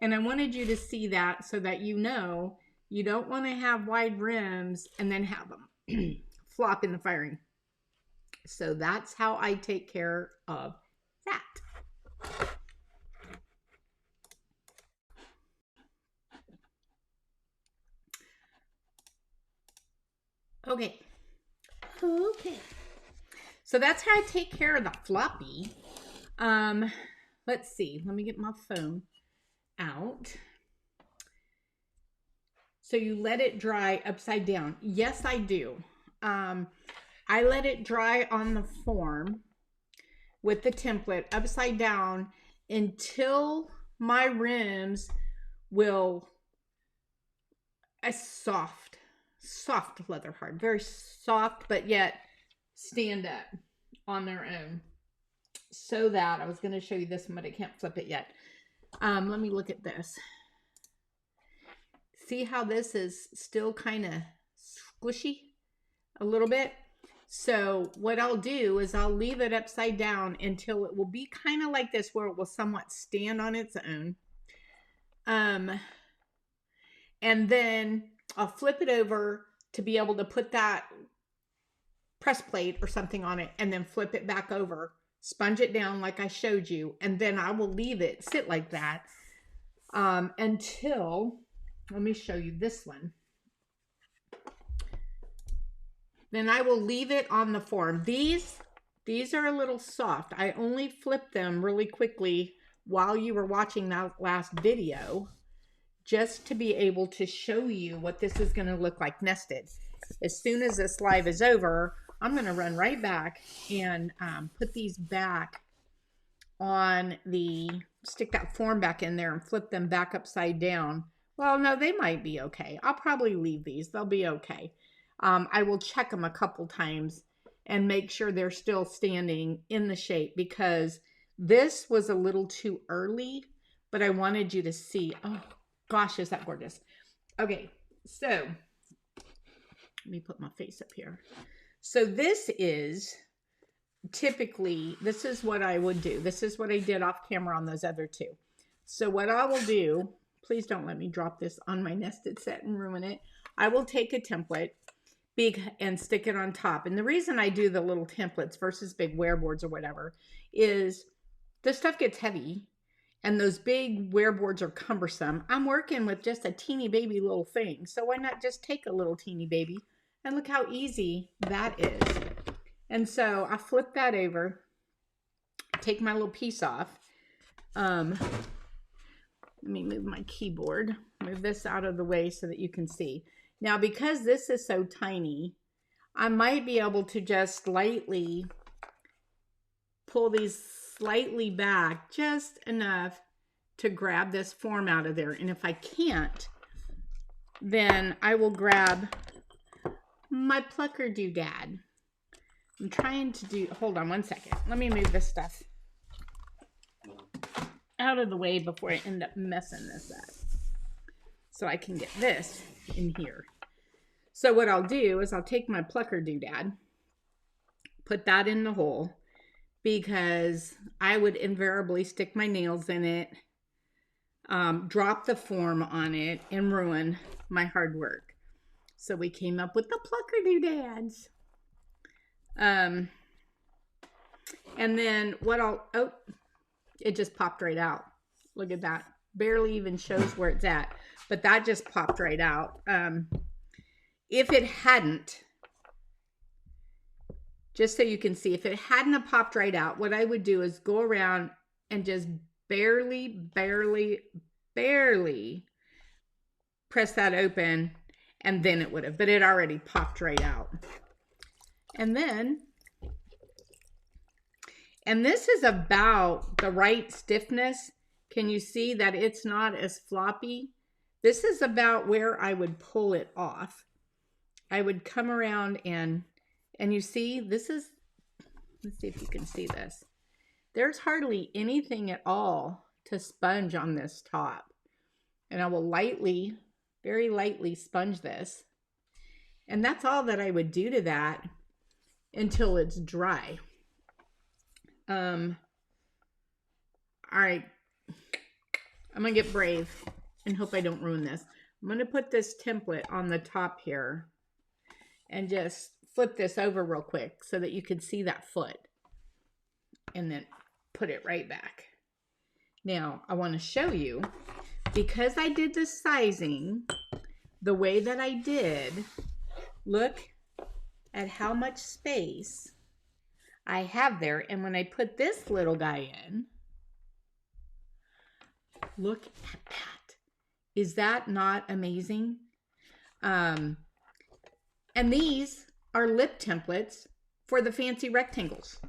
And I wanted you to see that so that you know you don't want to have wide rims and then have them flop in the firing. So that's how I take care of that. Okay. So that's how I take care of the floppy. Let's see. Let me get my phone out. So you let it dry upside down. Yes, I do. I let it dry on the form with the template upside down until my rims will, a soft leather hard, very soft, but yet stand up on their own. So that, I was going to show you this one, but I can't flip it yet. Let me look at this. See how this is still kind of squishy a little bit? So what I'll do is I'll leave it upside down until it will be kind of like this, where it will somewhat stand on its own. And then I'll flip it over to be able to put that press plate or something on it, and then flip it back over, sponge it down like I showed you, and then I will leave it sit like that until, let me show you this one. Then I will leave it on the form. These are a little soft. I only flipped them really quickly while you were watching that last video, just to be able to show you what this is going to look like nested. As soon as this live is over, I'm going to run right back and put these back on the, stick that form back in there and flip them back upside down. Well, no, they might be okay. I'll probably leave these. They'll be okay. I will check them a couple times and make sure they're still standing in the shape, because this was a little too early, but I wanted you to see. Oh gosh, is that gorgeous. Okay, so let me put my face up here. So this is typically, this is what I would do. This is what I did off camera on those other two. So what I will do, please don't let me drop this on my nested set and ruin it. I will take a template and stick it on top. And the reason I do the little templates versus big wear boards or whatever is this stuff gets heavy and those big wear boards are cumbersome. I'm working with just a teeny baby little thing. So why not just take a little teeny baby, and look how easy that is. And so I flip that over, take my little piece off. Let me move my keyboard, move this out of the way so that you can see. Now, because this is so tiny, I might be able to just lightly pull these slightly back, just enough to grab this form out of there. And if I can't, then I will grab my plucker doodad. I'm trying to do, hold on one second. Let me move this stuff out of the way before I end up messing this up, so I can get this in here. So what I'll do is I'll take my plucker doodad, put that in the hole, because I would invariably stick my nails in it, drop the form on it, and ruin my hard work. So we came up with the plucker doodads. And then what I'll, oh, it just popped right out. Look at that. Barely even shows where it's at, but that just popped right out. If it hadn't, just so you can see, if it hadn't have popped right out, what I would do is go around and just barely press that open, and then it would have, but it already popped right out. And then, and this is about the right stiffness. Can you see that it's not as floppy? This is about where I would pull it off. I would come around and you see, this is, let's see if you can see this. There's hardly anything at all to sponge on this top. And I will lightly, very lightly sponge this. And that's all that I would do to that until it's dry. All right, I'm gonna get brave and hope I don't ruin this. I'm gonna put this template on the top here and just flip this over real quick so that you can see that foot, and then put it right back. Now I want to show you, because I did the sizing the way that I did, look at how much space I have there. And when I put this little guy in, look at that. Is that not amazing? And these are lip templates for the fancy rectangles.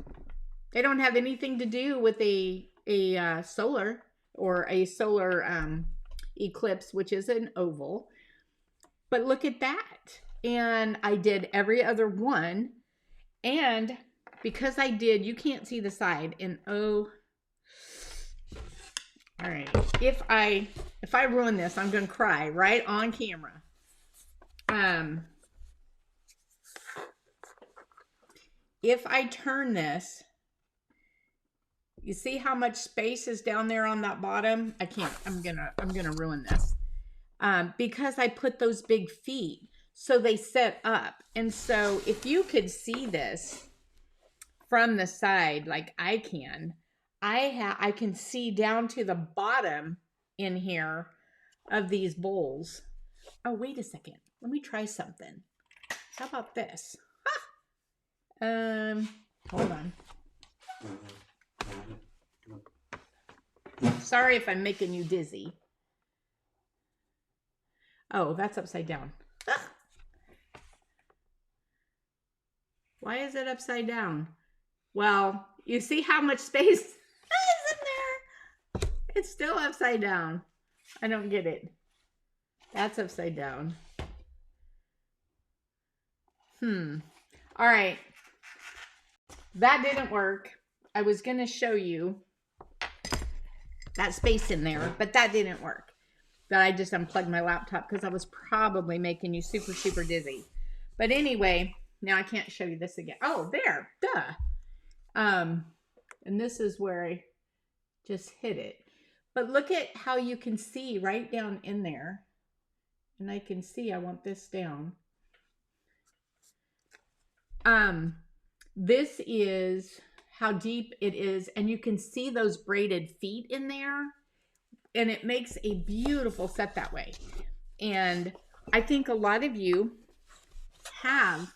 They don't have anything to do with a solar or a solar eclipse, which is an oval. But look at that. And I did every other one. And because I did, you can't see the side. And oh, all right. If I ruin this, I'm going to cry right on camera. If I turn this, you see how much space is down there on that bottom? I can't. I'm gonna ruin this. Because I put those big feet so they set up. And so if you could see this from the side like I can, I can see down to the bottom in here of these bowls. Oh, wait a second. Let me try something. How about this? Hold on. Sorry if I'm making you dizzy. Oh, that's upside down. Ah! Why is it upside down? Well, you see how much space is in there? It's still upside down. I don't get it. That's upside down. All right. That didn't work. I was going to show you that space in there, but that didn't work. That I just unplugged my laptop because I was probably making you super, super dizzy. But anyway, now I can't show you this again. Oh, there. Duh. And this is where I just hit it. But look at how you can see right down in there. And I can see I want this down. This is how deep it is. And you can see those braided feet in there. And it makes a beautiful set that way. And I think a lot of you have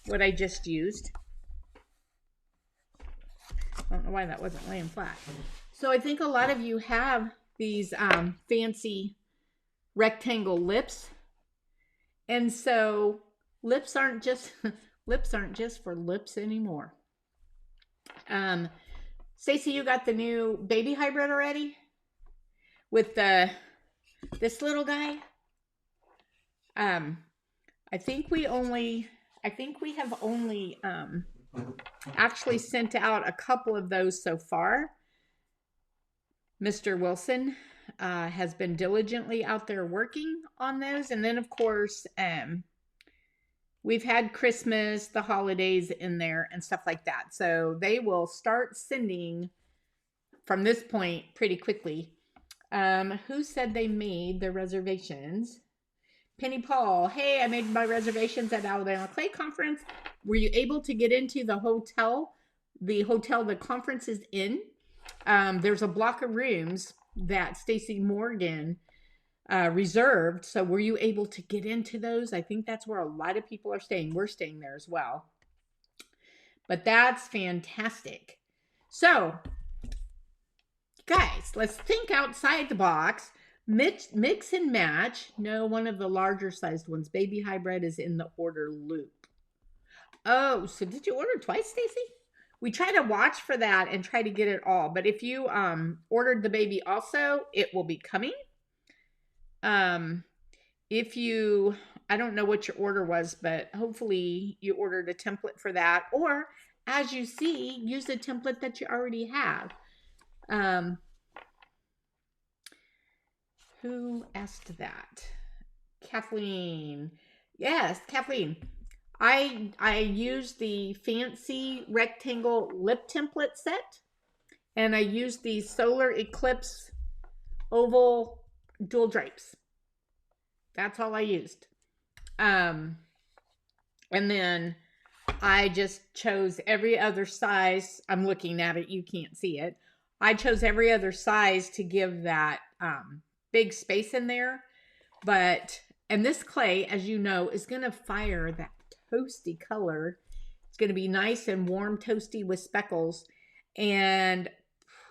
what I just used. I don't know why that wasn't laying flat. So I think a lot of you have these fancy rectangle lips. And so lips aren't just for lips anymore. Stacey, you got the new baby hybrid already? With this little guy? I think we have only actually sent out a couple of those so far. Mr. Wilson has been diligently out there working on those. And then, of course, we've had Christmas, the holidays in there and stuff like that. So they will start sending from this point pretty quickly. Who said they made their reservations? Penny Paul. Hey, I made my reservations at Alabama Clay Conference. Were you able to get into the hotel? The conference is in. There's a block of rooms that Stacey Morgan reserved. So were you able to get into those? I think that's where a lot of people are staying. We're staying there as well. But that's fantastic. So, guys, let's think outside the box. Mix and match. No, one of the larger sized ones. Baby hybrid is in the order loop. Oh, so did you order twice, Stacey? We try to watch for that and try to get it all. But if you ordered the baby also, it will be coming. If you, I don't know what your order was, but hopefully you ordered a template for that. Or as you see, use a template that you already have. Who asked that? Kathleen. Yes, Kathleen. I used the fancy rectangle lip template set, and I used the solar eclipse oval dual drapes. That's all I used. And then I just chose every other size. I'm looking at it. You can't see it. I chose every other size to give that big space in there. And this clay, as you know, is going to fire that toasty color. It's going to be nice and warm, toasty with speckles. And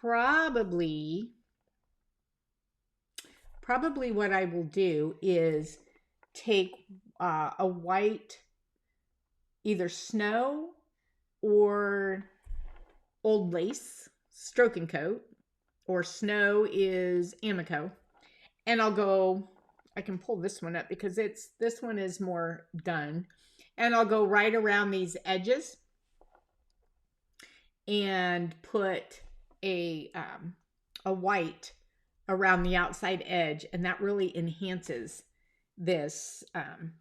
probably what I will do is take a white, either snow or Old Lace Stroke and Coat, or Snow is Amico. And I can pull this one up because this one is more done. And I'll go right around these edges and put a white around the outside edge, and that really enhances this.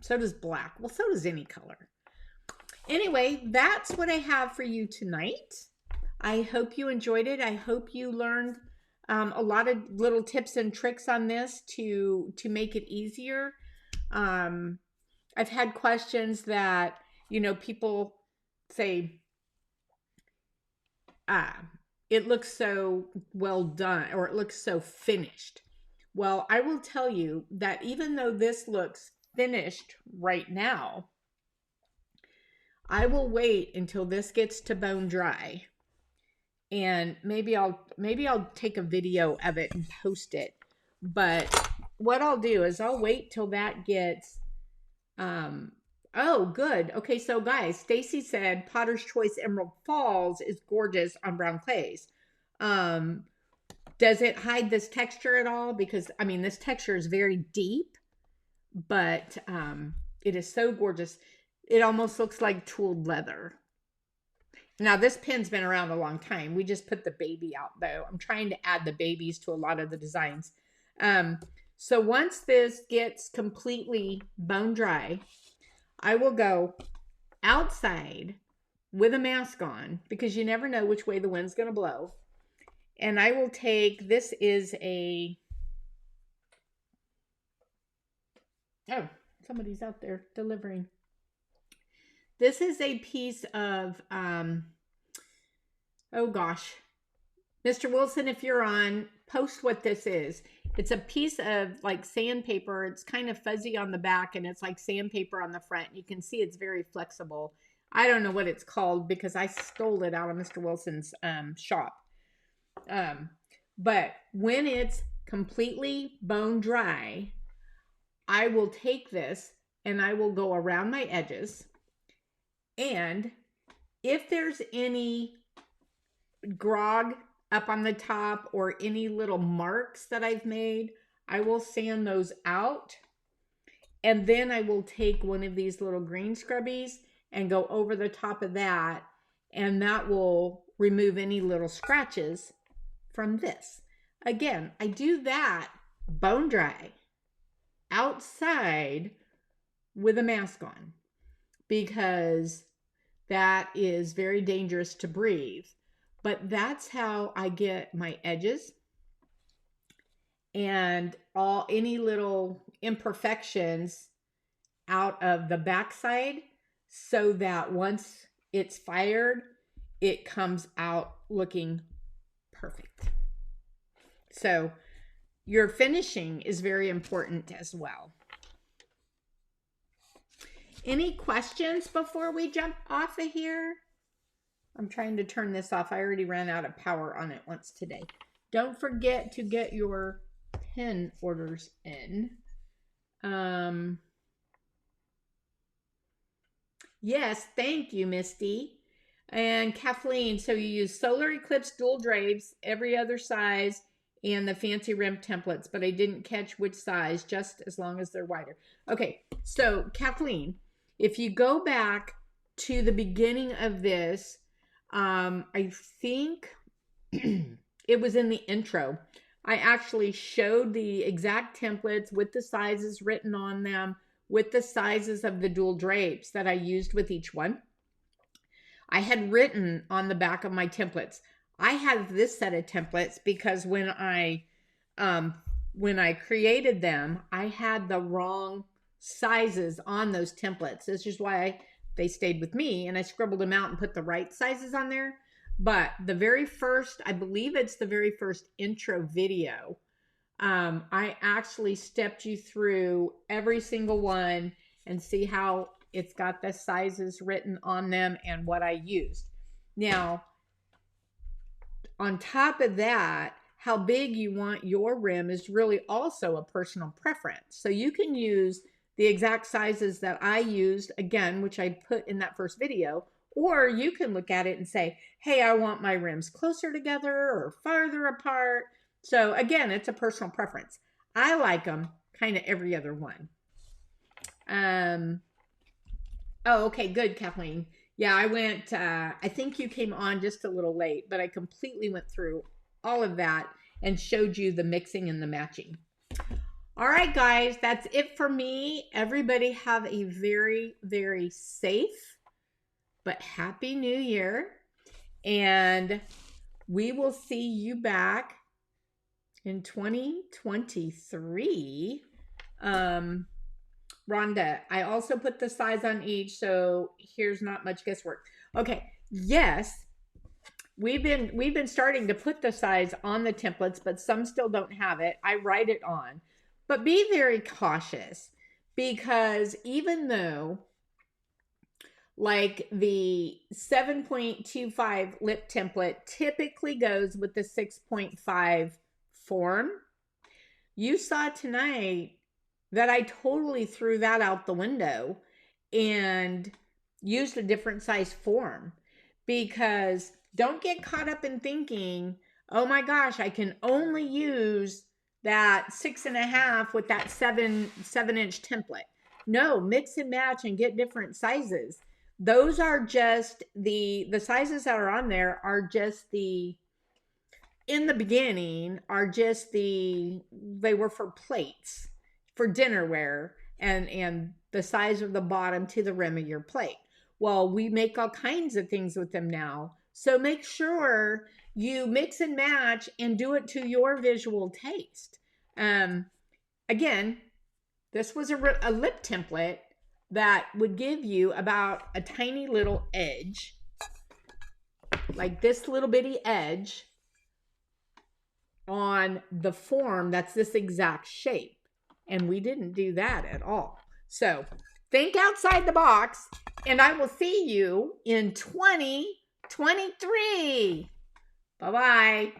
So does black. Well, so does any color. Anyway, that's what I have for you tonight. I hope you enjoyed it. I hope you learned a lot of little tips and tricks on this to make it easier. I've had questions that, people say, it looks so well done, or it looks so finished. Well, I will tell you that even though this looks finished right now, I will wait until this gets to bone dry, and maybe I'll take a video of it and post it. But what I'll do is I'll wait till that gets oh, good. Okay, so guys, Stacy said Potter's Choice Emerald Falls is gorgeous on brown clays. Does it hide this texture at all? Because I mean, this texture is very deep, but it is so gorgeous. It almost looks like tooled leather. Now, this pin's been around a long time. We just put the baby out, though. I'm trying to add the babies to a lot of the designs. So once this gets completely bone dry, I will go outside with a mask on, because you never know which way the wind's going to blow. And I will take, this is a, oh, somebody's out there delivering. This is a piece of, oh gosh, Mr. Wilson, if you're on, post what this is. It's a piece of like sandpaper. It's kind of fuzzy on the back, and it's like sandpaper on the front. You can see it's very flexible. I don't know what it's called because I stole it out of Mr. Wilson's shop. But when it's completely bone dry, I will take this and I will go around my edges. And if there's any grog up on the top or any little marks that I've made, I will sand those out. And then I will take one of these little green scrubbies and go over the top of that, and that will remove any little scratches from this. Again, I do that bone dry outside with a mask on, because that is very dangerous to breathe. But that's how I get my edges and any little imperfections out of the backside, so that once it's fired, it comes out looking perfect. So your finishing is very important as well. Any questions before we jump off of here? I'm trying to turn this off. I already ran out of power on it once today. Don't forget to get your pen orders in. Yes, thank you, Misty. And Kathleen, so you use Solar Eclipse dual drapes, every other size, and the fancy rim templates, but I didn't catch which size, just as long as they're wider. Okay, so Kathleen, if you go back to the beginning of this, I think it was in the intro. I actually showed the exact templates with the sizes written on them, with the sizes of the dual drapes that I used with each one. I had written on the back of my templates. I have this set of templates because when I created them, I had the wrong sizes on those templates. This is why they stayed with me, and I scribbled them out and put the right sizes on there. But the very first, I believe it's the very first intro video, I actually stepped you through every single one and see how it's got the sizes written on them and what I used. Now, on top of that, how big you want your rim is really also a personal preference. So you can use the exact sizes that I used, again, which I put in that first video, Or you can look at it and say, hey, I want my rims closer together or farther apart. So again, it's a personal preference. I like them kind of every other one. Oh, okay, good, Kathleen. Yeah, I went, I think you came on just a little late, but I completely went through all of that and showed you the mixing and the matching. All right, guys, that's it for me. Everybody have a very, very safe but happy new year. And we will see you back in 2023. Rhonda, I also put the size on each, so here's not much guesswork. Okay, yes, we've been starting to put the size on the templates, but some still don't have it. I write it on. But be very cautious, because even though like the 7.25 lip template typically goes with the 6.5 form, you saw tonight that I totally threw that out the window and used a different size form. Because don't get caught up in thinking, oh my gosh, I can only use that 6.5 with that 7-inch template. No, mix and match and get different sizes. Those are just the sizes that are on there are just the, in the beginning, are just they were for plates, for dinnerware, and the size of the bottom to the rim of your plate. Well, we make all kinds of things with them now. So make sure you mix and match and do it to your visual taste. Again, this was a lip template that would give you about a tiny little edge, like this little bitty edge on the form that's this exact shape. And we didn't do that at all. So think outside the box, and I will see you in 2023. Bye-bye.